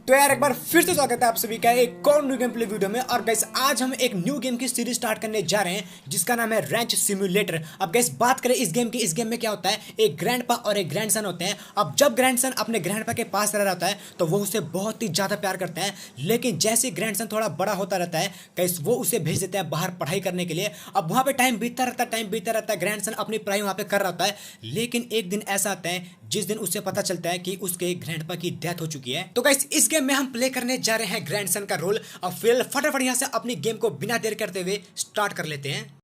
तो यार एक बार फिर से स्वागत है आप सभी का एक और न्यू गेम प्ले वीडियो में। और गाइस आज हम एक न्यू गेम की सीरीज स्टार्ट करने जा रहे हैं जिसका नाम है रैंच सिम्युलेटर। अब गाइस बात करें इस गेम में क्या होता है, एक ग्रैंडपा और एक ग्रैंडसन होते हैं। अब जब ग्रैंडसन अपने ग्रैंडपा के पास रह रहा होता है तो वो उसे बहुत ही ज़्यादा प्यार करते हैं, लेकिन जैसे ग्रैंडसन थोड़ा बड़ा होता रहता है गाइस वो उसे भेज देते हैं बाहर पढ़ाई करने के लिए। अब वहाँ पे टाइम बीतता रहता है, ग्रैंडसन अपनी पढ़ाई वहाँ पे कर रहा होता है। लेकिन एक दिन ऐसा आता है जिस दिन उसे पता चलता है कि उसके ग्रैंडपा की डेथ हो चुकी है। तो गाइस इस गेम में हम प्ले करने जा रहे हैं ग्रैंडसन का रोल। अब फिलहाल फटाफट यहाँ से अपनी गेम को बिना देर करते हुए स्टार्ट कर लेते हैं।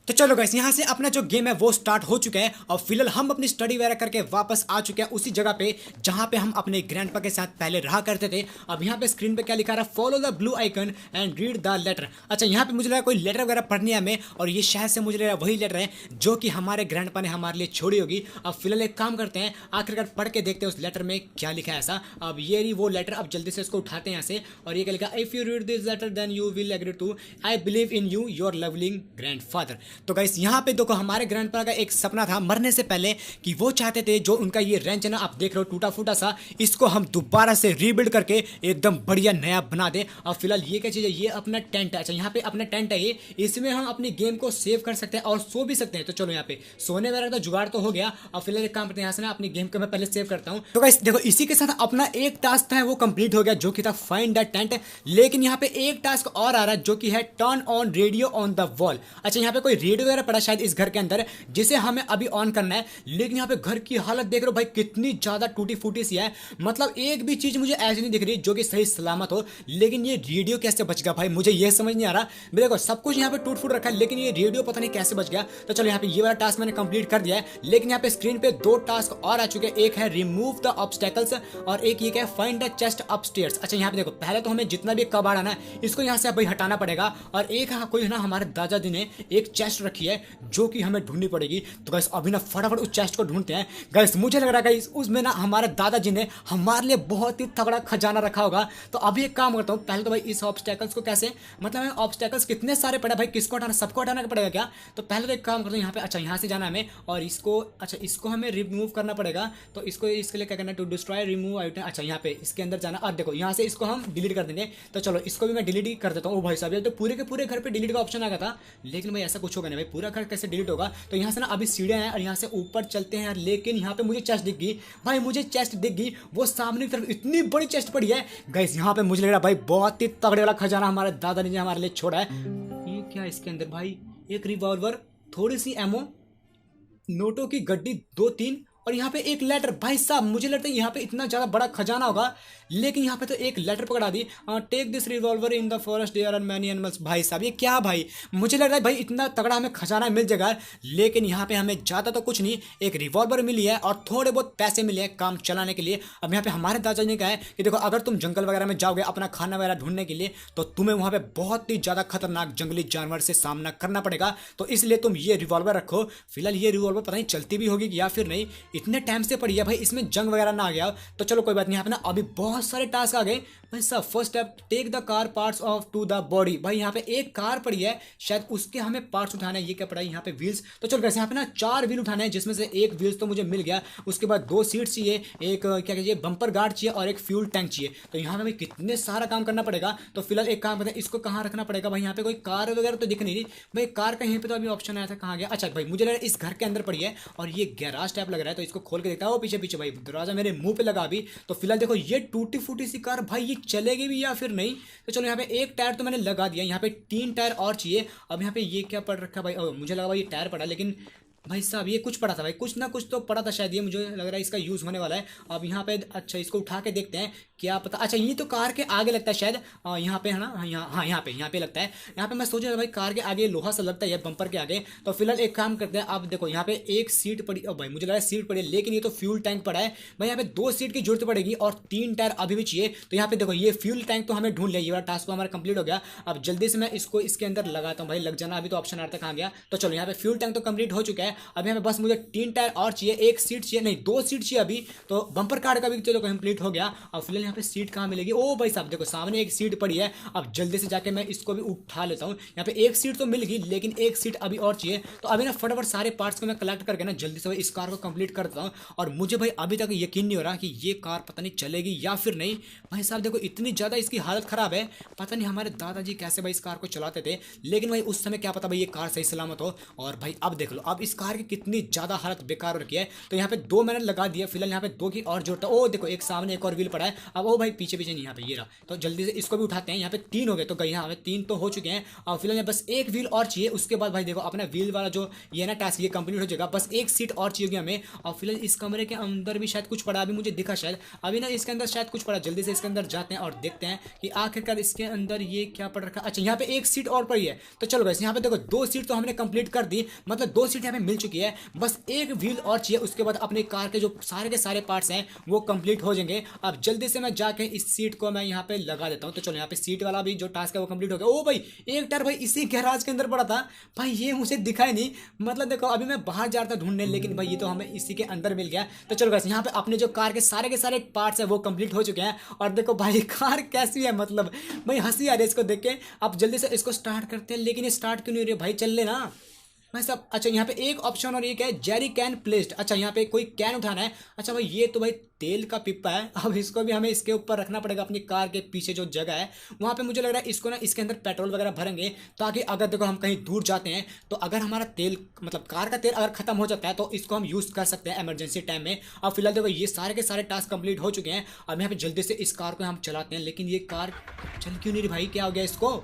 तो चलो गाइस यहाँ से अपना जो गेम है वो स्टार्ट हो चुका है और फिलहाल हम अपनी स्टडी वगैरह करके वापस आ चुके हैं उसी जगह पे जहाँ पे हम अपने ग्रैंडपा के साथ पहले रहा करते थे। अब यहाँ पे स्क्रीन पे क्या लिखा रहा है, follow the blue icon and read the letter. अच्छा यहाँ पे मुझे लगा कोई लेटर वगैरह पढ़नी है हमें, और ये शायद से मुझे लगा वही लेटर है जो कि हमारे ग्रैंडपा ने हमारे लिए छोड़ी होगी। अब फिलहाल एक काम करते हैं, आखिरकार पढ़ के देखते हैं उस लेटर में क्या लिखा है ऐसा। अब ये रही वो लेटर, अब जल्दी से इसको उठाते हैं यहाँ से। और ये क्या लिखा, if you read this letter then you will agree to I believe in you your loving grandfather. तो गाइस यहाँ पे देखो हमारे ग्रैंडपा का एक सपना था मरने से पहले कि वो चाहते थे जो उनका ये रेंच है ना, आप देख रहे हो टूटा फूटा सा, इसको हम दोबारा से रीबिल्ड करके एकदम बढ़िया नया बना दे। और फिलहाल ये क्या चीज़ है, ये अपना टेंट है। अच्छा यहाँ पे अपना टेंट है, ये इसमें हम अपनी गेम को सेव कर सकते हैं और सो भी सकते हैं। तो चलो यहाँ पे सोने वगैरह का जुगाड़ तो हो गया। और फिलहाल एक काम करते हैं, यहाँ से ना अपनी गेम को मैं पहले सेव करता हूँ। तो गाइस देखो इसी के साथ अपना एक टास्क था वो कंप्लीट हो गया जो कि था फाइंड द टेंट। लेकिन यहाँ पे एक टास्क और आ रहा है जो कि है turn on radio on the wall. अच्छा यहाँ पे कोई रेडियो वगैरह पड़ा शायद इस घर के अंदर जिसे हमें अभी ऑन करना है। लेकिन यहाँ पे घर की हालत देख रहे हो भाई कितनी ज्यादा टूटी फूटी सी है, मतलब एक भी चीज मुझे ऐसी नहीं दिख रही जो कि सही सलामत हो। लेकिन ये रेडियो कैसे बच गया भाई, मुझे ये समझ नहीं आ रहा। देखो सब कुछ यहाँ पे टूट फूट रखा है लेकिन ये रेडियो पता नहीं कैसे बच गया। तो चलो यहाँ पे ये वाला टास्क मैंने कंप्लीट कर दिया है। लेकिन यहाँ पे स्क्रीन पे दो टास्क और आ चुके हैं, एक है रिमूव द ऑब्स्टेकल्स और एक ये क्या है फाइंड द चेस्ट अपस्टेयर्स। अच्छा यहाँ पे देखो पहले तो हमें जितना भी कबाड़ आना है इसको यहाँ से भाई हटाना पड़ेगा। और एक कोई ना हमारे दादाजी ने एक चेस्ट रखी है जो कि हमें ढूंढनी पड़ेगी। तो गाइस अभी ना फटाफट उस चेस्ट को ढूंढते हैं। गाइस मुझे लग रहा है गाइस उसमें ना हमारे दादाजी ने हमारे लिए बहुत ही तगड़ा खजाना रखा होगा। तो अभी एक काम करता हूँ, पहले तो भाई इस ऑब्स्टेकल्स को कैसे, मतलब ऑब्स्टेकल्स कितने सारे पड़े भाई, किसको हटाना, सबको हटाना पड़ेगा क्या? तो पहले तो एक काम करता हूँ यहाँ पे, अच्छा यहाँ से जाना हमें और इसको, अच्छा इसको हमें रिमूव करना पड़ेगा। तो इसको इसके लिए क्या करना है, टू डिस्ट्रॉय रिमूव आइटम। अच्छा यहाँ पे इसके अंदर जाना और देखो यहाँ से इसको हम डिलीट कर देंगे। तो चलो इसको भी मैं डिलीट ही कर देता हूँ। भाई साहब तो पूरे के पूरे घर पे डिलीट का ऑप्शन आ गया था, लेकिन भाई ऐसा कुछ होगा नहीं भाई, पूरा घर कैसे डिलीट होगा। तो यहाँ से ना अभी सीढ़ियाँ हैं और यहाँ से ऊपर चलते हैं। लेकिन यहाँ पे मुझे चेस्ट दिख गई भाई, मुझे चेस्ट दिख गई, वो सामने की तरफ इतनी बड़ी चेस्ट पड़ी है। गाइस यहाँ पे मुझे लग रहा भाई बहुत ही तगड़े वाला खजाना हमारे दादा ने हमारे लिए छोड़ा है। ये क्या है इसके अंदर भाई, एक रिवॉल्वर, थोड़ी सी एमो, नोटों की गड्डी 2-3 और यहाँ पे एक लेटर। भाई साहब मुझे लगता है यहाँ पे इतना ज़्यादा बड़ा खजाना होगा, लेकिन यहाँ पे तो एक लेटर पकड़ा दी, take this revolver in the forest there are many animals. भाई साहब ये क्या भाई, मुझे लग रहा है भाई इतना तगड़ा हमें खजाना मिल जाएगा। लेकिन यहाँ पे हमें ज़्यादा तो कुछ नहीं, एक रिवॉल्वर मिली है और थोड़े बहुत पैसे मिले हैं काम चलाने के लिए। अब यहाँ पे हमारे दादाजी ने कहा है कि देखो अगर तुम जंगल वगैरह में जाओगे अपना खाना वगैरह ढूंढने के लिए तो तुम्हें वहाँ पे बहुत ही ज़्यादा खतरनाक जंगली जानवर से सामना करना पड़ेगा। तो इसलिए तुम ये रिवॉल्वर रखो। फिलहाल ये रिवॉल्वर पता नहीं चलती भी होगी या फिर नहीं, इतने टाइम से पड़ी है भाई, इसमें जंग वगैरह ना आ गया। तो चलो कोई बात नहीं, यहाँ पे ना अभी बहुत सारे टास्क आ गए भाई साहब। First step take the car parts off to the body. भाई यहाँ पे एक कार पड़ी है शायद उसके हमें पार्ट्स उठाने हैं। ये क्या पड़ा है यहाँ पे, व्हील्स। तो चलो कैसे यहाँ पे ना 4 व्हील उठाने हैं जिसमें से एक व्हील्स तो मुझे मिल गया। उसके बाद 2 सीट चाहिए, एक क्या कहिए बम्पर गार्ड चाहिए और एक फ्यूल टैंक चाहिए। तो यहाँ पे भाई कितने सारा काम करना पड़ेगा। तो फिलहाल एक काम करते हैं, इसको कहाँ रखना पड़ेगा भाई, यहाँ पे कोई कार वगैरह तो दिख नहीं रही भाई, कार का यहीं पे तो अभी ऑप्शन आया था, कहाँ गया? अच्छा भाई मुझे लग रहा है इस घर के अंदर पड़ी है और ये गैराज टाइप लग रहा है। तो इसको खोल के देखता है, वो पीछे पीछे भाई दरवाजा मेरे मुंह पे लगा अभी। तो फिलहाल देखो ये टूटी फूटी सी कार भाई, ये चलेगी भी या फिर नहीं। तो चलो यहाँ पे एक टायर तो मैंने लगा दिया, यहाँ पे 3 टायर और चाहिए। अब यहाँ पे ये क्या पड़ रखा है भाई, मुझे लगा भाई ये टायर पड़ा, लेकिन भाई साहब ये कुछ पड़ा था भाई, कुछ ना कुछ तो पड़ा था शायद, ये मुझे लग रहा है इसका यूज़ होने वाला है। अब यहाँ पे अच्छा इसको उठा के देखते हैं क्या पता। अच्छा ये तो कार के आगे लगता है शायद, यहाँ पे है ना, यहाँ पे लगता है। यहाँ पे मैं सोच रहा था भाई कार के आगे लोहा सा लगता है बम्पर के आगे। तो फिलहाल एक काम करते हैं, अब देखो यहाँ पे एक सीट पड़ी, भाई मुझे लग रहा है सीट पड़ी है लेकिन ये तो फ्यूल टैंक पड़ा है भाई। यहाँ पे 2 सीट की जरूरत पड़ेगी और 3 टायर अभी भी चाहिए। तो यहाँ पे देखो ये फ्यूल टैंक तो हमें ढूंढ लिया, ये वाला टास्क तो हमारा कंप्लीट हो गया। अब जल्दी से मैं इसको इसके अंदर लगाता हूँ भाई, लग जाना अभी तो ऑप्शन आ रहा था, कहाँ गया? तो चलो यहाँ पे फ्यूल टैंक तो कंप्लीट हो चुका है। अब यहाँ पे बस मुझे 3 टायर और चाहिए, एक सीट चाहिए, नहीं 2 सीट चाहिए अभी। तो बम्पर कार का भी चलो कंप्लीट हो गया। और फिलहाल यहाँ पे सीट कहाँ मिलेगी? ओ भाई साहब देखो सामने एक सीट पड़ी है। अब जल्दी से जाके मैं इसको भी उठा लेता हूँ। यहाँ पे एक सीट तो मिल गई, लेकिन एक सीट अभी और चाहिए। तो अभी ना फटाफट सारे पार्ट्स को मैं कलेक्ट करके ना जल्दी से इस कार को कंप्लीट कर देता हूँ। और मुझे भाई अभी तक यकीन नहीं हो रहा कि ये कार पता नहीं चलेगी या फिर नहीं। भाई साहब देखो इतनी ज़्यादा इसकी हालत ख़राब है, पता नहीं हमारे दादाजी कैसे भाई इस कार को चलाते थे। लेकिन भाई उस समय क्या पता भाई ये कार सही सलामत हो। और भाई अब देख लो अब इस कार की कितनी ज़्यादा हालत बेकार हो रखी है। तो यहाँ पे 2 मैंने लगा दिया, फिलहाल यहाँ पे 2 की और जोड़ता। ओ देखो एक सामने एक और व्हील पड़ा है। अब ओ भाई पीछे पीछे नहीं, यहाँ पे ये रहा। तो जल्दी से इसको भी उठाते हैं। यहाँ पे 3 हो गए, तो गई यहाँ पे 3 तो हो चुके हैं। और फिलहाल बस एक व्हील और चाहिए। उसके बाद भाई देखो अपना व्हील वाला जो ये ना टास्क ये कंप्लीट हो जाएगा। बस एक सीट और चाहिए हमें। और फिलहाल इस कमरे के अंदर भी शायद कुछ पड़ा, अभी मुझे दिखा शायद अभी ना इसके अंदर शायद कुछ पड़ा। जल्दी से इसके अंदर जाते हैं और देखते हैं कि आखिरकार इसके अंदर ये क्या पड़ रखा है। अच्छा यहाँ पे एक सीट और पड़ी है। तो चलो गाइस यहाँ पे देखो 2 सीट तो हमने कंप्लीट कर दी, मतलब 2 सीट यहाँ पे मिल चुकी है। बस एक व्हील और चाहिए, उसके बाद अपनी कार के जो सारे के सारे पार्ट्स हैं वो कंप्लीट हो जाएंगे। अब जल्दी से मैं जाके इस सीट को मैं यहाँ पे लगा देता हूँ। तो चलो यहाँ पे सीट वाला भी जो टास्क है वो कंप्लीट हो गया। ओ भाई एक टायर भाई इसी गैराज के अंदर पड़ा था भाई, ये मुझे दिखा ही नहीं। मतलब देखो अभी मैं बाहर जा रहा था ढूंढने, लेकिन भाई ये तो हमें इसी के अंदर मिल गया। तो चलो गाइस यहाँ पे अपने जो कार के सारे पार्ट्स है वो कंप्लीट हो चुके हैं। और देखो भाई कार कैसी है, मतलब भाई हंसी आ रही है इसको देख के। अब जल्दी से इसको स्टार्ट करते हैं, लेकिन ये स्टार्ट क्यों नहीं हो रही है भाई? चल लेना भाई साहब। अच्छा यहाँ पे एक ऑप्शन और एक है जेरी कैन प्लेस्ड। अच्छा यहाँ पे कोई कैन उठाना है। अच्छा भाई ये तो भाई तेल का पिप्पा है। अब इसको भी हमें इसके ऊपर रखना पड़ेगा, अपनी कार के पीछे जो जगह है वहाँ पे। मुझे लग रहा है इसको ना इसके अंदर पेट्रोल वगैरह भरेंगे, ताकि अगर देखो हम कहीं दूर जाते हैं तो अगर हमारा तेल मतलब कार का तेल अगर खत्म हो जाता है तो इसको हम यूज़ कर सकते हैं इमरजेंसी टाइम में। अब फिलहाल देखो ये सारे के सारे टास्क कंप्लीट हो चुके हैं। अब यहाँ पे जल्दी से इस कार को हम चलाते हैं, लेकिन ये कार चल क्यों नहीं रही भाई? क्या हो गया इसको?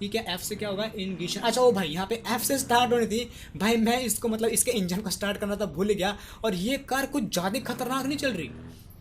ये क्या एफ से क्या होगा? इनिग्निशन। अच्छा ओ भाई यहाँ पे एफ से स्टार्ट होनी थी भाई, मैं इसको मतलब इसके इंजन को स्टार्ट करना था भूल गया। और ये कार कुछ ज़्यादा खतरनाक नहीं चल रही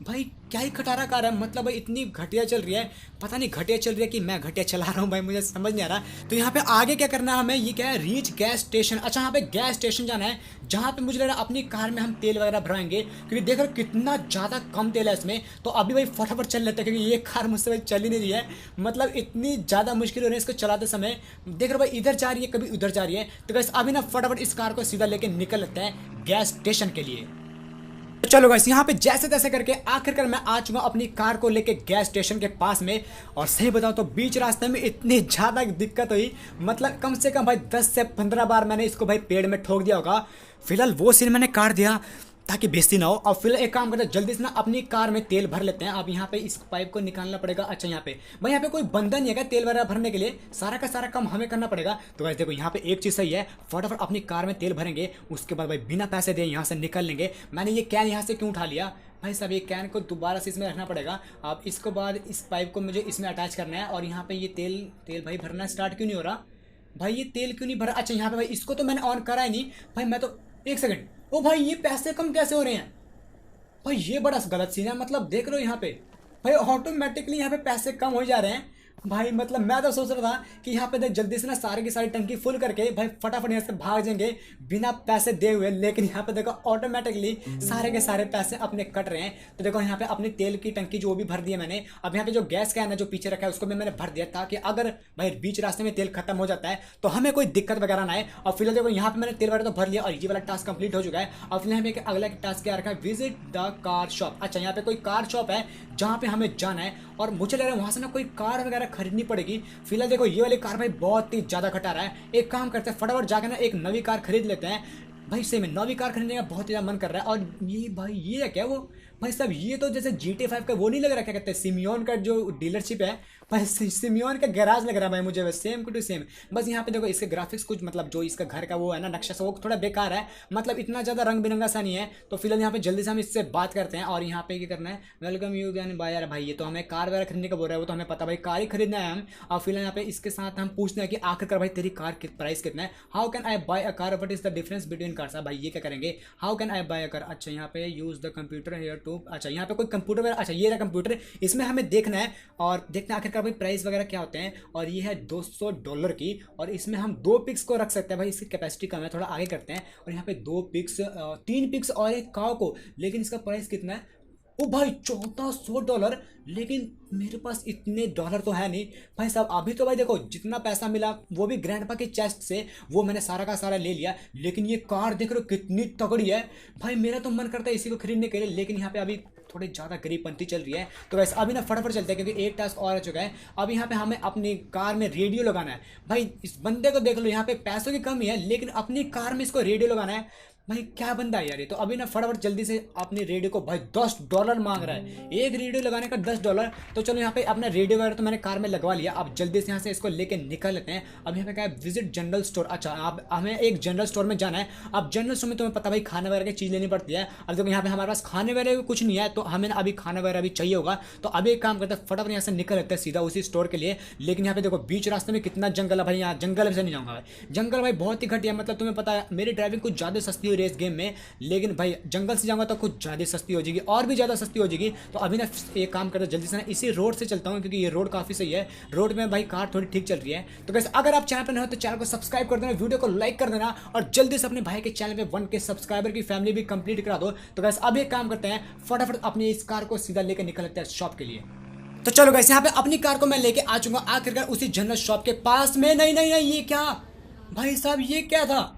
भाई, क्या ही खटारा कार है, मतलब भाई इतनी घटिया चल रही है। पता नहीं घटिया चल रही है कि मैं घटिया चला रहा हूँ भाई, मुझे समझ नहीं आ रहा। तो यहाँ पे आगे क्या करना है हमें, ये क्या है? Reach gas station. अच्छा यहाँ पे गैस स्टेशन जाना है, जहाँ पे मुझे लग रहा है अपनी कार में हम तेल वगैरह भराएंगे, क्योंकि देख रहे हो कितना ज़्यादा कम तेल है इसमें। तो अभी भाई फटाफट चल लेते हैं, क्योंकि ये कार मुझसे भाई चल ही नहीं रही है, मतलब इतनी ज़्यादा मुश्किल हो रही है इसको चलाते समय। देख रहे हो भाई इधर जा रही है कभी उधर जा रही है। तो गाइस अभी ना फटाफट इस कार को सीधा लेके निकल लेते हैं गैस स्टेशन के लिए। तो चलो गाइस यहाँ पे जैसे तैसे करके आखिरकार मैं आ चुका अपनी कार को लेके गैस स्टेशन के पास में। और सही बताऊँ तो बीच रास्ते में इतनी ज़्यादा दिक्कत हुई, मतलब कम से कम भाई 10 से 15 बार मैंने इसको भाई पेड़ में ठोक दिया होगा। फिलहाल वो सीन मैंने काट दिया ताकि बेइज्जती ना हो। और फिलहाल एक काम करते हैं, जल्दी से ना अपनी कार में तेल भर लेते हैं। अब यहाँ पे इस पाइप को निकालना पड़ेगा। अच्छा यहाँ पे भाई यहाँ पे कोई बंदा नहीं है तेल वगैरह भरने के लिए, सारा का सारा काम हमें करना पड़ेगा। तो गाइस देखो यहाँ पे एक चीज़ सही है, फटाफट अपनी कार में तेल भरेंगे, उसके बाद भाई बिना पैसे दिए यहाँ से निकल लेंगे। मैंने ये कैन यहाँ से क्यों उठा लिया भाई साहब? ये कैन को दोबारा से इसमें रखना पड़ेगा। अब इसको बाद इस पाइप को मुझे इसमें अटैच करना है। और यहाँ पे ये तेल भाई भरना स्टार्ट क्यों नहीं हो रहा भाई? ये तेल क्यों नहीं भरा? अच्छा यहाँ पे भाई इसको तो मैंने ऑन करा ही नहीं भाई, मैं तो एक सेकंड। ओ भाई ये पैसे कम कैसे हो रहे हैं भाई? ये बड़ा गलत सीन है, मतलब देख रहे हो यहाँ पे भाई ऑटोमेटिकली यहाँ पे पैसे कम हो जा रहे हैं भाई। मतलब मैं तो सोच रहा था कि यहाँ पे देख जल्दी से ना सारी की सारी टंकी फुल करके भाई फटाफट यहाँ से भाग जाएंगे बिना पैसे दे हुए, लेकिन यहाँ पे देखो ऑटोमेटिकली सारे के सारे पैसे अपने कट रहे हैं। तो देखो यहाँ पे अपनी तेल की टंकी जो भी भर दी है मैंने। अब यहाँ पे जो गैस कैन है जो पीछे रखा है उसको भी मैंने भर दिया, ताकि अगर भाई बीच रास्ते में तेल खत्म हो जाता है तो हमें कोई दिक्कत वगैरह ना आए। और फिलहाल देखो यहाँ पे मैंने तेल वगैरह तो भर लिया और ये वाला टास्क कंप्लीट हो चुका है। और फिलहाल यहाँ पे अगला टास्क क्या रखा है, विजिट द कार शॉप। अच्छा यहाँ पे कोई कार शॉप है जहाँ पे हमें जाना है, और मुझे लग रहा है वहाँ से ना कोई कार वगैरह खरीदनी पड़ेगी। फिलहाल देखो ये वाली कार भाई बहुत ही ज़्यादा खटा रहा है। एक काम करते हैं फटाफट जाकर ना एक नवी कार खरीद लेते हैं भाई। सही में नवी कार खरीदने का बहुत ही ज़्यादा मन कर रहा है। और ये भाई ये है क्या वो भाई साहब? ये तो जैसे GTA 5 का वो नहीं लग रहा, क्या कहते हैं, सिमियोन का जो डीलरशिप है भाई, सिमियोन का गैराज लग रहा है भाई मुझे, सेम टू सेम। बस यहाँ पे देखो इसके ग्राफिक्स कुछ मतलब जो इसका घर का वो है ना नक्शा सा, वो थोड़ा बेकार है, मतलब इतना ज़्यादा रंग बिरंगा सा नहीं है। तो फिलहाल यहाँ पे जल्दी से हम इससे बात करते हैं। और यहाँ पे क्या करना है, वेलकम यू कैन बाय। यार भाई ये तो हमें कार वगैरह खरीदने का बोल रहा है, वो तो हमें पता भाई कार ही खरीदना है हम। और फिलहाल यहाँ पे इसके साथ हम पूछते हैं कि आखिरकार भाई तेरी कार की प्राइस कितना है, how can I buy a car, what is the difference between cars. भाई ये क्या करेंगे, how can I buy a car. अच्छा यहाँ पे use the computer here too. अच्छा यहाँ पे कोई कंप्यूटर, अच्छा ये रहा कंप्यूटर, इसमें हमें देखना है और देखना आखिरकार भाई प्राइस वगैरह क्या होते हैं। और ये है $200 की, और इसमें हम 2 पिक्स को रख सकते हैं भाई, इसकी कैपेसिटी कम है, थोड़ा आगे करते हैं। और यहाँ पे 2 पिक्स, 3 पिक्स और एक काव को, लेकिन इसका प्राइस कितना है? ओ भाई $1400। लेकिन मेरे पास इतने डॉलर तो है नहीं भाई साहब। अभी तो भाई देखो जितना पैसा मिला वो भी ग्रैंडपा के चेस्ट से, वो मैंने सारा का सारा ले लिया। लेकिन ये कार देख रहे हो कितनी तगड़ी है भाई, मेरा तो मन करता है इसी को खरीदने के लिए। लेकिन यहाँ पे अभी थोड़ी ज़्यादा गरीबपंथी चल रही है। तो वैसे अभी ना फटाफट चलते हैं क्योंकि एक टास्क और आ चुका है। अब यहाँ पे हमें अपनी कार में रेडियो लगाना है। भाई इस बंदे को देख लो, यहाँ पे पैसों की कमी है लेकिन अपनी कार में इसको रेडियो लगाना है। भाई क्या बंदा है यार ये। तो अभी ना फटाफट जल्दी से अपनी रेडियो को, भाई $10 मांग रहा है, एक रेडियो लगाने का $10। तो चलो यहाँ पे अपना रेडियो वगैरह तो मैंने कार में लगवा लिया। अब जल्दी से यहाँ से इसको लेके निकल लेते हैं। अब यहाँ पे क्या है, विजिट जनरल स्टोर। अच्छा अब हमें एक जनरल स्टोर में जाना है। अब जनरल स्टोर में तुम्हें पता भाई खाने वगैरह की चीज़ लेनी पड़ती है। अब देखो यहाँ पे हमारे पास खाने वगैरह कुछ नहीं है तो हमें अभी खाना वगैरह भी चाहिए होगा। तो अभी एक काम करते हैं, फटाफट यहाँ से निकल लेते हैं सीधा उसी स्टोर के लिए। लेकिन यहाँ पे देखो बीच रास्ते में कितना जंगल है भाई, यहाँ जंगल से नहीं जाऊँगा भाई। जंगल भाई बहुत ही घटिया, मतलब तुम्हें पता है मेरी ड्राइविंग कुछ ज़्यादा सस्ती हो रही है इस गेम में, लेकिन भाई जंगल से जाऊंगा तो कुछ ज़्यादा सस्ती हो जाएगी और भी ज़्यादा सस्ती हो जाएगी। तो अभी ना एक काम करता हूँ, जल्दी से ना इसी रोड से चलता हूँ क्योंकि ये रोड काफ़ी सही है। रोड में भाई कार थोड़ी ठीक चल रही है। तो कैसे अगर आप चैनल पर नहीं हो तो चैनल को सब्सक्राइब कर देना, वीडियो को लाइक कर देना और जल्दी से अपने भाई के चैनल पे 1K सब्सक्राइबर की फैमिली भी कंप्लीट करा दो। तो कैसे अब एक काम करते हैं, फटाफट अपनी इस कार को सीधा लेकर निकल लेते हैं शॉप के लिए। तो चलो गाइस यहाँ पे अपनी कार को मैं लेके आ चुका आखिरकार उसी जनरल शॉप के पास में। नहीं नहीं नहीं, ये क्या भाई साहब, ये क्या था?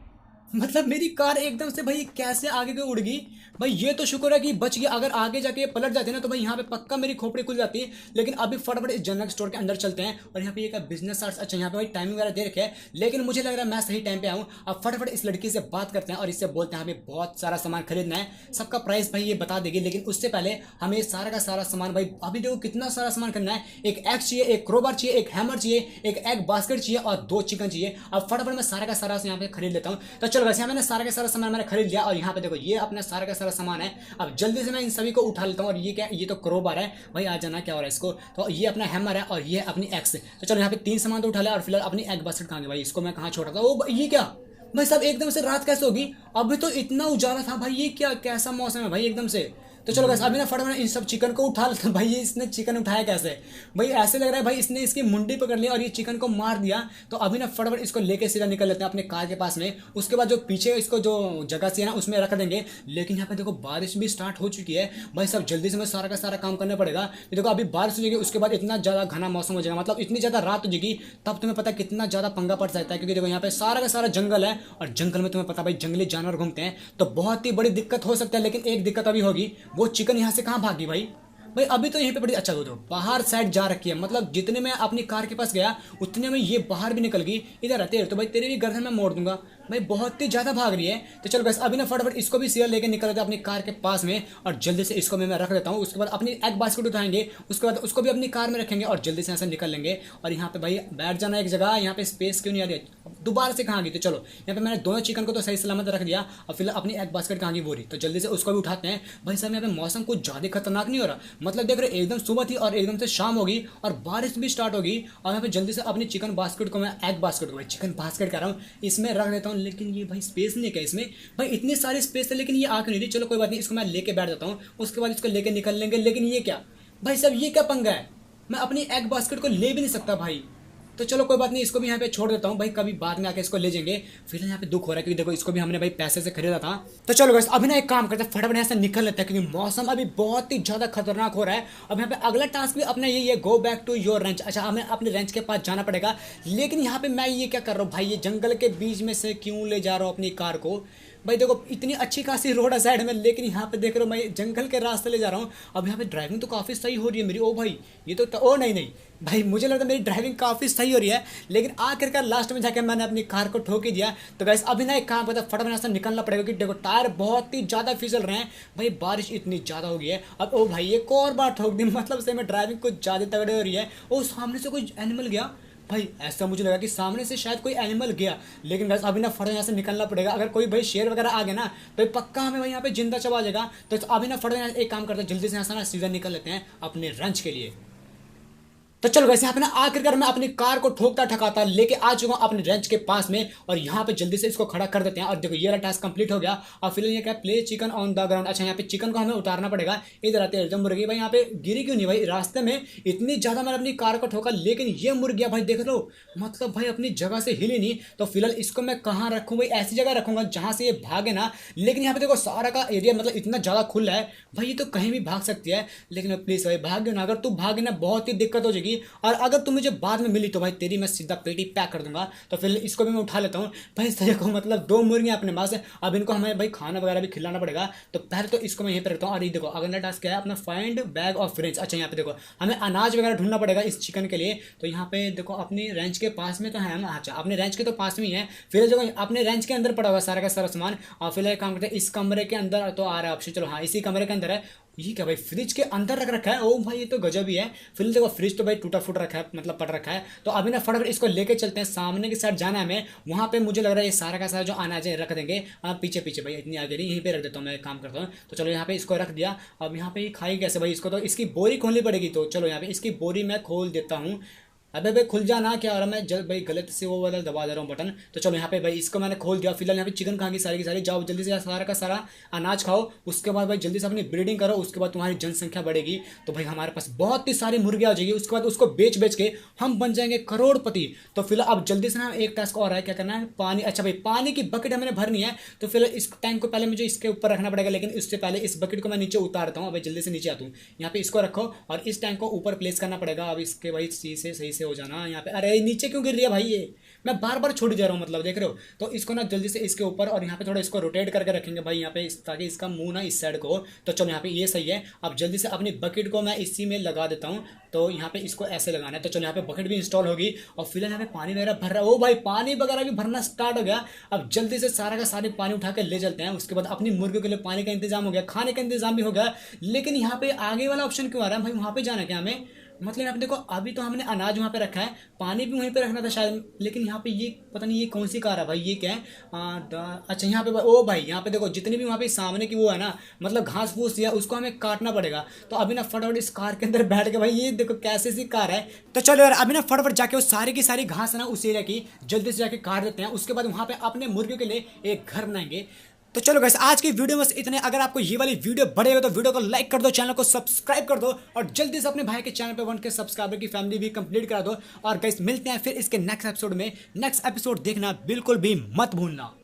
मतलब मेरी कार एकदम से भाई कैसे आगे को उड़ गई भाई। ये तो शुक्र है कि बच गया, अगर आगे जाके पलट जाती ना तो भाई यहाँ पे पक्का मेरी खोपड़ी खुल जाती। लेकिन अभी फटाफट इस जनरल स्टोर के अंदर चलते हैं। और यहाँ पे एक बिजनेस आर्ट्स, अच्छा यहाँ पे भाई टाइमिंग वगैरह दे रखे है लेकिन मुझे लग रहा है मैं सही टाइम पे आऊँ। अब फटाफट इस लड़की से बात करते हैं और इससे बोलते हैं हमें बहुत सारा सामान खरीदना है, सबका प्राइस भाई ये बता देगी। लेकिन उससे पहले हमें सारा का सारा सामान, भाई अभी देखो कितना सारा सामान खरीदना है। एक एक्स चाहिए, एक क्रोबार चाहिए, एक हैमर चाहिए, एक एग बास्केट चाहिए और 2 चिकन चाहिए। अब फटाफट मैं सारा का सारा यहाँ पे खरीद लेता हूँ। तो चलो वैसे मैंने सारा सारा सामान मैंने खरीद लिया और यहाँ पे देखो ये अपना सारा का सारा सामान है। अब जल्दी से मैं इन सभी को उठा लेता हूँ। और ये क्या, ये तो क्रोबार है भाई, आ जाना क्या हो रहा है इसको। तो ये अपना हैमर है और ये अपनी एक्स। तो चलो यहाँ पे 3 सामान तो उठा लिया। और फिलहाल अपनी एग बास्केट कहाँ गई भाई, इसको मैं कहाँ छोड़ा था। ओ ये क्या भाई साहब, एकदम से रात कैसे होगी? अभी तो इतना उजाला था भाई, ये क्या कैसा मौसम है भाई एकदम से। तो चलो अभी ना फटाफट इन सब चिकन को उठा लेते हैं। भाई ये इसने चिकन उठाया कैसे भाई, ऐसे लग रहा है भाई इसने इसकी मुंडी पकड़ लिया और ये चिकन को मार दिया। तो अभी ना फटाफट इसको लेके सीधा निकल लेते हैं अपने कार के पास में। उसके बाद जो पीछे इसको जो जगह से है ना उसमें रख देंगे। लेकिन यहाँ पे देखो बारिश भी स्टार्ट हो चुकी है भाई साहब, जल्दी से मैं सारा का सारा काम करना पड़ेगा। देखो अभी बारिश हो जाएगी उसके बाद इतना ज़्यादा घना मौसम हो जाएगा, मतलब इतनी ज़्यादा रात हो जाएगी तब तुम्हें पता कितना ज़्यादा पंगा पड़ सकता है। क्योंकि देखो यहाँ पे सारा का सारा जंगल है और जंगल में तुम्हें पता भाई जंगली जानवर घूमते हैं तो बहुत ही बड़ी दिक्कत हो सकता है। लेकिन एक दिक्कत अभी होगी, वो चिकन यहाँ से कहाँ भागी भाई। अभी तो यहीं पे बड़ी, अच्छा दो बाहर साइड जा रखी है, मतलब जितने में अपनी कार के पास गया उतने में ये बाहर भी निकल गई। इधर रहते हैं तो भाई तेरे भी गर्दन में मोड़ दूंगा भाई, बहुत ही ज़्यादा भाग रही है। तो चलो बस अभी ना फटाफट इसको भी शेयर लेके निकल जाते हैं अपनी कार के पास में और जल्दी से इसको मैं रख देता हूँ। उसके बाद अपनी एग बास्केट उठाएंगे, उसके बाद उसको भी अपनी कार में रखेंगे और जल्दी से यहाँ से निकल लेंगे। और यहाँ पे भाई बैठ जाना एक जगह, यहाँ पे स्पेस क्यों नहीं आ रही है, दोबारा से कहाँ गई। तो चलो यहाँ पे मैंने दोनों चिकन को तो सही सलामत रख दिया। और फिलहाल अपनी एग बास्केट कहाँ गई वो रही, तो जल्दी से उसको भी उठाते हैं। भाई साहब यहाँ पे मौसम कुछ ज़्यादा खतरनाक नहीं हो रहा, मतलब देख रहे एकदम सुबह थी और एकदम से शाम होगी और बारिश भी स्टार्ट होगी। और यहाँ पे जल्दी से अपनी चिकन बास्केट को, मैं एग बास्केट को, भाई चिकन बास्केट कह रहा हूँ, इसमें रख देता हूँ। लेकिन ये भाई स्पेस नहीं है क्या इसमें, भाई इतनी सारी स्पेस है लेकिन ये आँख नहीं रही। चलो कोई बात नहीं, इसको मैं लेके बैठ जाता हूँ, उसके बाद इसको लेके निकल लेंगे। लेकिन ये क्या भाई साहब, ये क्या पंगा है, मैं अपनी एग बास्केट को ले भी नहीं सकता भाई। तो चलो कोई बात नहीं, इसको भी यहाँ पे छोड़ देता हूँ भाई, कभी बाद में आके इसको ले जाएंगे। फिर यहाँ पे दुख हो रहा है क्योंकि देखो इसको भी हमने भाई पैसे से खरीदा था। तो चलो गाइस अभी ना एक काम करते हैं, फटाफट यहाँ से निकल लेते हैं क्योंकि मौसम अभी बहुत ही ज़्यादा खतरनाक हो रहा है। अब यहाँ पे अगला टास्क भी अपना ये go back to your wrench. अच्छा हमें अपने रेंच के पास जाना पड़ेगा। लेकिन यहाँ पे मैं ये क्या कर रहा हूँ भाई, ये जंगल के बीच में से क्यों ले जा रहा हूँ अपनी कार को। भाई देखो इतनी अच्छी खासी रोड है साइड में, लेकिन यहाँ पे देख रहे हो मैं जंगल के रास्ते ले जा रहा हूँ। अब यहाँ पे ड्राइविंग तो काफ़ी सही हो रही है मेरी। ओ भाई ये तो ओ नहीं नहीं भाई, मुझे लगता है मेरी ड्राइविंग काफ़ी सही हो रही है, लेकिन आखिरकार लास्ट में जाकर मैंने अपनी कार को ठोक ही दिया। तो गाइस अभी ना एक काम करता है, फटाफट से निकलना पड़ेगा क्योंकि देखो टायर बहुत ही ज़्यादा फिसल रहे हैं भाई, बारिश इतनी ज़्यादा हो गई है। अब ओ भाई एक और बार ठोक दी, मतलब से मैं ड्राइविंग कुछ ज़्यादा तगड़े हो रही है। ओ सामने से कोई एनिमल गया भाई, ऐसा मुझे लगा कि सामने से शायद कोई एनिमल गया। लेकिन गाइस अभी ना फटाफट यहाँ से निकलना पड़ेगा, अगर कोई भाई शेर वगैरह आ गया ना तो पक्का हमें भाई यहाँ पे जिंदा चबा जाएगा। तो अभी ना फटाफट एक काम करते हैं, जल्दी से यहाँ से ना सीधा निकल लेते हैं अपने रंच के लिए। तो चलो वैसे यहाँ पे ना आखिरकार मैं अपनी कार को ठोकता ठकाता लेके आ चुका हूँ अपने रेंच के पास में और यहाँ पे जल्दी से इसको खड़ा कर देते हैं। और देखो ये वाला टास्क कंप्लीट हो गया। और फिलहाल ये क्या, play chicken on the ground. अच्छा यहाँ पे चिकन को हमें उतारना पड़ेगा। इधर आते हैं मुर्गी, भाई यहाँ पे गिरी क्यों नहीं भाई, रास्ते में इतनी ज़्यादा मैंने अपनी कार को ठोका लेकिन ये मुर्गिया भाई देख लो, मतलब भाई अपनी जगह से हिली नहीं। तो फिलहाल इसको मैं कहाँ रखूँ भाई, ऐसी जगह रखूँगा जहाँ से ये भागे ना। लेकिन यहाँ पे देखो सारा का एरिया मतलब इतना ज़्यादा खुला है भाई, ये तो कहीं भी भाग सकती है। लेकिन प्लीज़ भाई भाग ना, अगर तू भागे ना बहुत ही दिक्कत हो जाएगी। मिलेगी, और अगर तुम मुझे बाद में मिली तो भाई तेरी मैं सीधा पेटी पैक कर दूंगा। तो फिर इसको भी मैं उठा लेता हूँ भाई। तेरे को मतलब 2 मुर्गियाँ अपने पास है, अब इनको हमें भाई खाना वगैरह भी खिलाना पड़ेगा। तो पहले तो इसको मैं यहीं पर रखता हूँ। और ये देखो अगला टास्क क्या है अपना, फाइंड बैग ऑफ रेंज। अच्छा यहाँ पे देखो हमें अनाज वगैरह ढूंढना पड़ेगा इस चिकन के लिए। तो यहाँ पे देखो अपनी रेंज के पास में तो है हम, अच्छा अपने रेंज के तो पास में ही है। फिर जो अपने रेंज के अंदर पड़ा हुआ सारा का सारा सामान। और फिर काम करते हैं इस कमरे के अंदर, तो आ रहा है ऑप्शन, चलो हाँ इसी कमरे के अंदर है। ये क्या भाई, फ्रिज के अंदर रख रखा है, ओ भाई ये तो गजब ही है। फिर देखो फ्रिज तो भाई टूटा फूट रखा है, मतलब पड़ रखा है। तो अभी ना फटाफट इसको लेके चलते हैं, सामने की साइड जाना है हमें। वहाँ पे मुझे लग रहा है ये सारा का सारा जो अनाज है रख देंगे। पीछे पीछे भाई इतनी आगे नहीं, यहीं पे रख देता हूँ मैं, काम करता हूँ। तो चलो यहाँ पे इसको रख दिया। अब यहाँ पे ये खाई कैसे भाई, इसको तो इसकी बोरी खोलनी पड़ेगी। तो चलो यहाँ पे इसकी बोरी मैं खोल देता हूँ। अबे भाई खुल जाना, क्या हो रहा है, मैं जल्द भाई गलत से वो वाला दबा दे रहा हूँ बटन। तो चलो यहाँ पे भाई इसको मैंने खोल दिया। फिलहाल यहाँ पे चिकन खा की सारी, जाओ जल्दी से सारा का सारा अनाज खाओ। उसके बाद भाई जल्दी से अपनी ब्रीडिंग करो, उसके बाद तुम्हारी जनसंख्या बढ़ेगी। तो भाई हमारे पास बहुत ही सारी मुर्गियाँ आ जाएगी। उसके बाद उसको बेच बेच के हम बन जाएंगे करोड़पति। तो फिलहाल अब जल्दी से ना एक टास्क और है, क्या करना है, पानी। अच्छा भाई पानी की बकेट हमें भरनी है। तो फिलहाल इस टैंक को पहले मुझे इसके ऊपर रखना पड़ेगा, लेकिन इससे पहले इस बकेट को मैं नीचे उतारता हूँ। अभी जल्दी से नीचे आता हूँ। यहाँ पे इसको रखो और इस टैंक को ऊपर प्लेस करना पड़ेगा। अब इसके भाई सी से सही से हो जाना यहाँ पे। अरे नीचे क्यों गिर रही है भाई, ये मैं बार बार छोड़ जा रहा हूँ, मतलब देख रहे हो। तो इसको ना जल्दी से इसके ऊपर, और यहाँ पे थोड़ा इसको रोटेट करके रखेंगे भाई यहाँ पे, ताकि इसका मुंह ना इस साइड को हो। तो चलो यहाँ पे ये सही है। अब जल्दी से अपनी बकेट को मैं इसी में लगा देता हूँ। तो यहाँ पे इसको ऐसे लगाना है। तो चलो यहाँ पे बकेट भी इंस्टॉल होगी। और फिलहाल यहाँ पे पानी वगैरह भर रहा है, ओ भाई पानी वगैरह भी भरना स्टार्ट हो गया। अब जल्दी से सारा का सारे पानी उठा के ले चलते हैं। उसके बाद अपनी मुर्गियों के लिए पानी का इंतजाम हो गया, खाने का इंतजाम भी हो गया। लेकिन यहाँ पे आगे वाला ऑप्शन क्यों आ रहा है भाई, वहाँ पे जाना क्या हमें, मतलब यहाँ पे देखो अभी तो हमने अनाज वहाँ पे रखा है, पानी भी वहीं पे रखना था शायद। लेकिन यहाँ पे ये पता नहीं ये कौन सी कार है भाई, ये क्या है, अच्छा यहाँ पे ओ भाई यहाँ पे देखो जितनी भी वहाँ पे सामने की वो है ना, मतलब घास फूस दिया, उसको हमें काटना पड़ेगा। तो अभी ना फटाफट इस कार के अंदर बैठ के, भाई ये देखो कैसे सी कार है। तो चलो यार अभी ना फटाफट जाके वो सारी की सारी घास है ना उस एरिया की जल्दी से जाके काट देते हैं। उसके बाद वहाँ पे अपने मुर्गियों के लिए एक घर बनाएंगे। तो चलो गाइस आज की वीडियो में इतने। अगर आपको ये वाली वीडियो बढ़ेगा तो वीडियो को लाइक कर दो, चैनल को सब्सक्राइब कर दो, और जल्दी से अपने भाई के चैनल पे 1K सब्सक्राइबर की फैमिली भी कंप्लीट करा दो। और गाइस मिलते हैं फिर इसके नेक्स्ट एपिसोड में। नेक्स्ट एपिसोड देखना बिल्कुल भी मत भूलना।